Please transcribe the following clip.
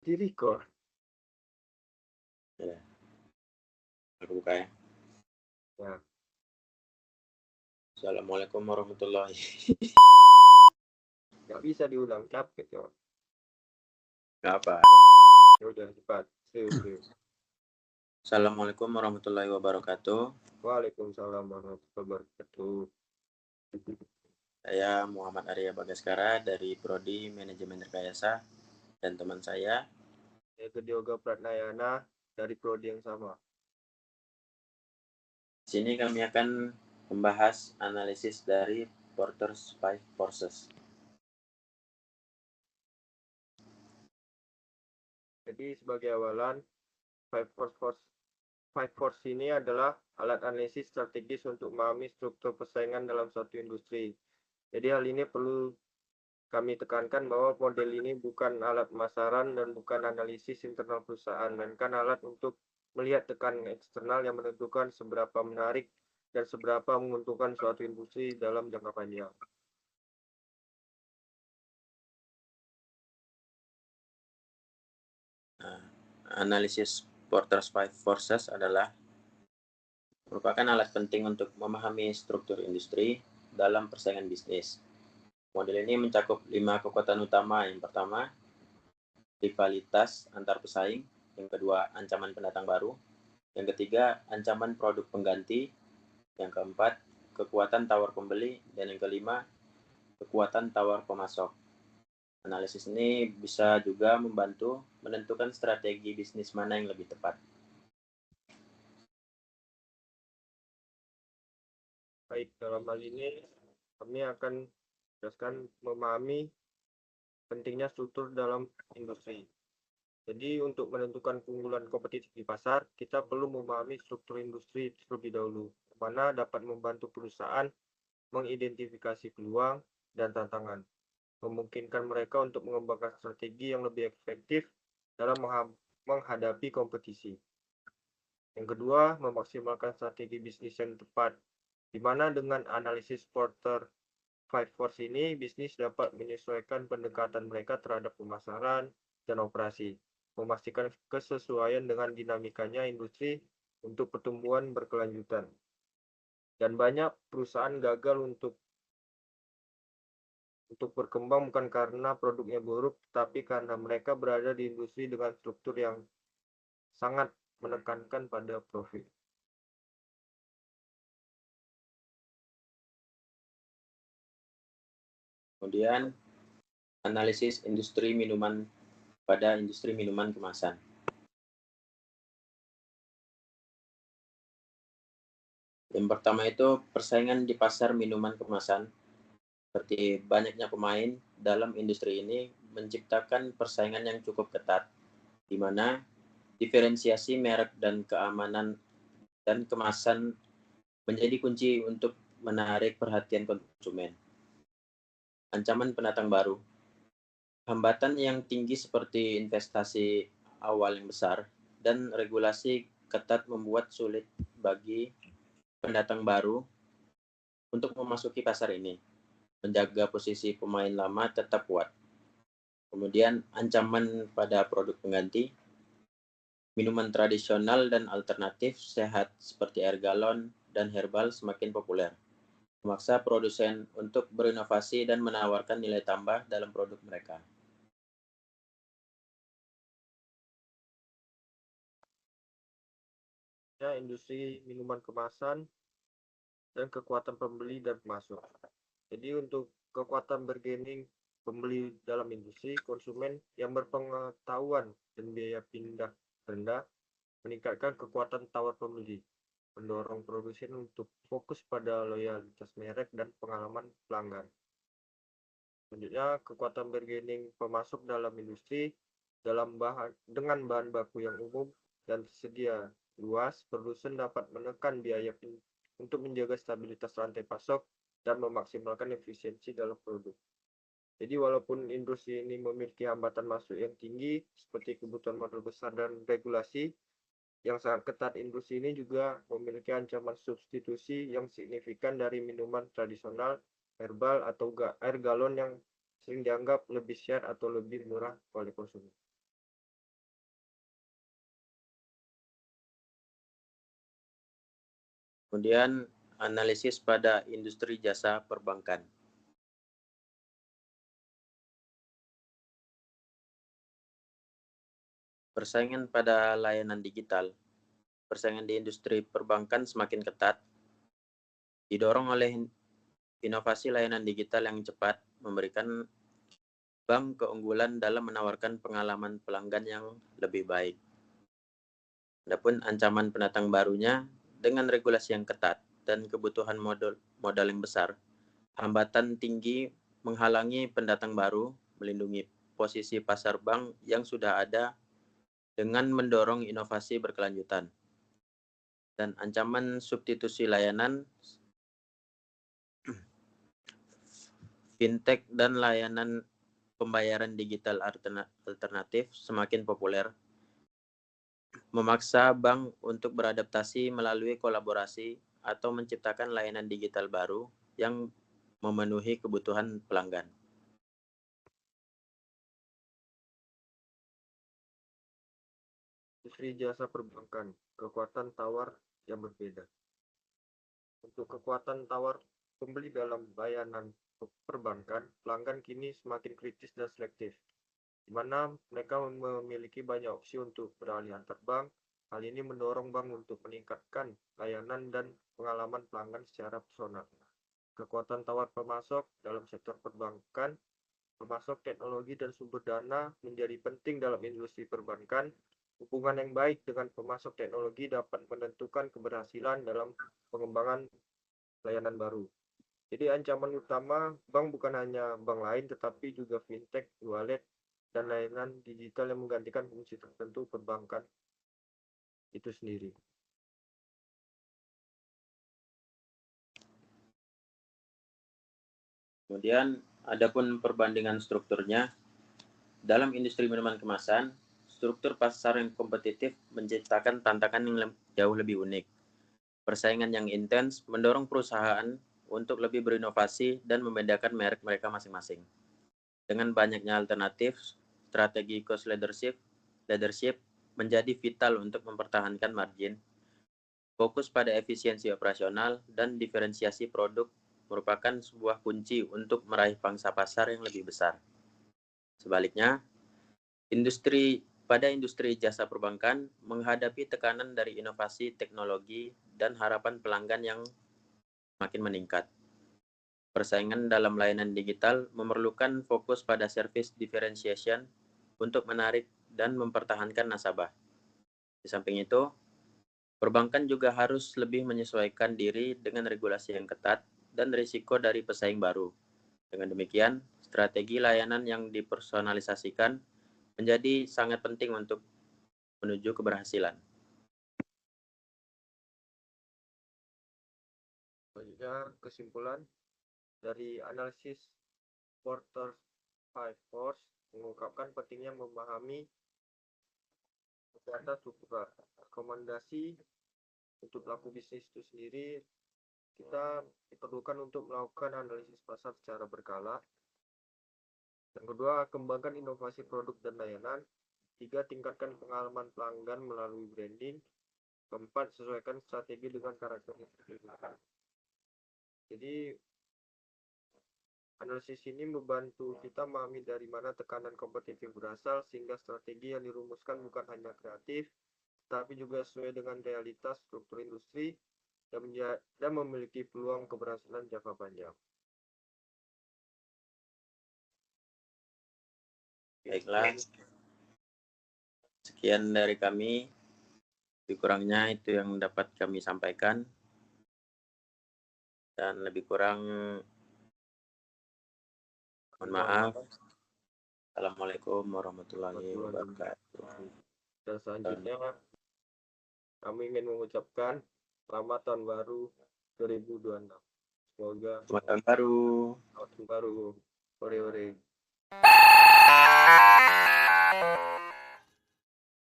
Di record. Ya, aku buka ya. Ya, Assalamualaikum warahmatullahi. nggak bisa diulang, capek ya. Nggak apa. Ya udah cepat. Serius. Assalamualaikum warahmatullahi wabarakatuh. Waalaikumsalam warahmatullahi wabarakatuh. Saya Muhammad Arya Bagaskara dari Prodi Manajemen Rekayasa dan teman saya. Yaitu Dioga Pratnayana dari prodi yang sama. Di sini kami akan membahas analisis dari Porter's Five Forces. Jadi sebagai awalan, Five Force ini adalah alat analisis strategis untuk memahami struktur persaingan dalam suatu industri. Jadi hal ini perlu kami tekankan bahwa model ini bukan alat pemasaran dan bukan analisis internal perusahaan, melainkan alat untuk melihat tekanan eksternal yang menentukan seberapa menarik dan seberapa menguntungkan suatu industri dalam jangka panjang. Analisis Porter's Five Forces merupakan alat penting untuk memahami struktur industri dalam persaingan bisnis. Model ini mencakup 5 kekuatan utama. Yang pertama, rivalitas antar pesaing. Yang kedua, ancaman pendatang baru. Yang ketiga, ancaman produk pengganti. Yang keempat, kekuatan tawar pembeli. Dan yang kelima, kekuatan tawar pemasok. Analisis ini bisa juga membantu menentukan strategi bisnis mana yang lebih tepat. Baik, dalam hal ini kami akan jelaskan memahami pentingnya struktur dalam industri. Jadi untuk menentukan keunggulan kompetitif di pasar, kita perlu memahami struktur industri terlebih dahulu, mana dapat membantu perusahaan mengidentifikasi peluang dan tantangan, memungkinkan mereka untuk mengembangkan strategi yang lebih efektif dalam menghadapi kompetisi. Yang kedua, memaksimalkan strategi bisnis yang tepat, di mana dengan analisis Porter Five Force ini, bisnis dapat menyesuaikan pendekatan mereka terhadap pemasaran dan operasi, memastikan kesesuaian dengan dinamikanya industri untuk pertumbuhan berkelanjutan. Dan banyak perusahaan gagal untuk berkembang bukan karena produknya buruk, tapi karena mereka berada di industri dengan struktur yang sangat menekankan pada profit. Kemudian, analisis industri minuman pada industri minuman kemasan. Yang pertama itu persaingan di pasar minuman kemasan. Seperti banyaknya pemain dalam industri ini menciptakan persaingan yang cukup ketat, di mana diferensiasi merek dan keamanan dan kemasan menjadi kunci untuk menarik perhatian konsumen. Ancaman pendatang baru. Hambatan yang tinggi seperti investasi awal yang besar dan regulasi ketat membuat sulit bagi pendatang baru untuk memasuki pasar ini. Menjaga posisi pemain lama tetap kuat. Kemudian ancaman pada produk pengganti. Minuman tradisional dan alternatif sehat seperti air galon dan herbal semakin populer. Memaksa produsen untuk berinovasi dan menawarkan nilai tambah dalam produk mereka. Ya, industri minuman kemasan dan kekuatan pembeli dan pemasok. Jadi untuk kekuatan bargaining pembeli dalam industri, konsumen yang berpengetahuan dan biaya pindah rendah meningkatkan kekuatan tawar pembeli, mendorong produsen untuk fokus pada loyalitas merek dan pengalaman pelanggan. Selanjutnya, kekuatan bargaining pemasok dalam industri dengan bahan baku yang umum dan tersedia luas, produsen dapat menekan biaya untuk menjaga stabilitas rantai pasok dan memaksimalkan efisiensi dalam produk. Jadi walaupun industri ini memiliki hambatan masuk yang tinggi seperti kebutuhan modal besar dan regulasi yang sangat ketat, industri ini juga memiliki ancaman substitusi yang signifikan dari minuman tradisional, herbal, atau air galon yang sering dianggap lebih sehat atau lebih murah oleh konsumen. Kemudian analisis pada industri jasa perbankan. Persaingan pada layanan digital. Persaingan di industri perbankan semakin ketat, didorong oleh inovasi layanan digital yang cepat, memberikan bank keunggulan dalam menawarkan pengalaman pelanggan yang lebih baik. Adapun ancaman pendatang barunya, dengan regulasi yang ketat dan kebutuhan modal yang besar, hambatan tinggi menghalangi pendatang baru melindungi posisi pasar bank yang sudah ada dengan mendorong inovasi berkelanjutan. Dan ancaman substitusi layanan fintech dan layanan pembayaran digital alternatif semakin populer, memaksa bank untuk beradaptasi melalui kolaborasi atau menciptakan layanan digital baru yang memenuhi kebutuhan pelanggan. Industri jasa perbankan, kekuatan tawar yang berbeda. Untuk kekuatan tawar pembeli dalam layanan perbankan, pelanggan kini semakin kritis dan selektif, di mana mereka memiliki banyak opsi untuk beralih antar bank. Hal ini mendorong bank untuk meningkatkan layanan dan pengalaman pelanggan secara personal. Kekuatan tawar pemasok dalam sektor perbankan, pemasok teknologi dan sumber dana menjadi penting dalam industri perbankan. Hubungan yang baik dengan pemasok teknologi dapat menentukan keberhasilan dalam pengembangan layanan baru. Jadi ancaman utama bank bukan hanya bank lain, tetapi juga fintech, wallet, dan layanan digital yang menggantikan fungsi tertentu perbankan itu sendiri. Kemudian, adapun perbandingan strukturnya, dalam industri minuman kemasan, struktur pasar yang kompetitif menciptakan tantangan yang jauh lebih unik. Persaingan yang intens mendorong perusahaan untuk lebih berinovasi dan membedakan merek mereka masing-masing. Dengan banyaknya alternatif, strategi cost leadership menjadi vital untuk mempertahankan margin. Fokus pada efisiensi operasional dan diferensiasi produk merupakan sebuah kunci untuk meraih pangsa pasar yang lebih besar. Sebaliknya, industri jasa perbankan menghadapi tekanan dari inovasi teknologi dan harapan pelanggan yang makin meningkat. Persaingan dalam layanan digital memerlukan fokus pada service differentiation untuk menarik dan mempertahankan nasabah. Di samping itu, perbankan juga harus lebih menyesuaikan diri dengan regulasi yang ketat dan risiko dari pesaing baru. Dengan demikian, strategi layanan yang dipersonalisasikan menjadi sangat penting untuk menuju keberhasilan. Selanjutnya, kesimpulan dari analisis Porter 5 Force mengungkapkan pentingnya memahami kekuatan struktural. Rekomendasi untuk pelaku bisnis itu sendiri, kita diperlukan untuk melakukan analisis pasar secara berkala. Yang kedua, kembangkan inovasi produk dan layanan. Tiga, tingkatkan pengalaman pelanggan melalui branding. Keempat, sesuaikan strategi dengan karakteristik. Jadi, analisis ini membantu kita memahami dari mana tekanan kompetitif berasal, sehingga strategi yang dirumuskan bukan hanya kreatif, tapi juga sesuai dengan realitas struktur industri dan memiliki peluang keberhasilan jangka panjang. Baiklah, sekian dari kami. Lebih kurangnya itu yang dapat kami sampaikan. Dan lebih kurang mohon maaf. Assalamualaikum warahmatullahi wabarakatuh. Dan selanjutnya kami ingin mengucapkan selamat tahun baru 2026. Semoga Selamat tahun baru. tahun baru. Ore-ore.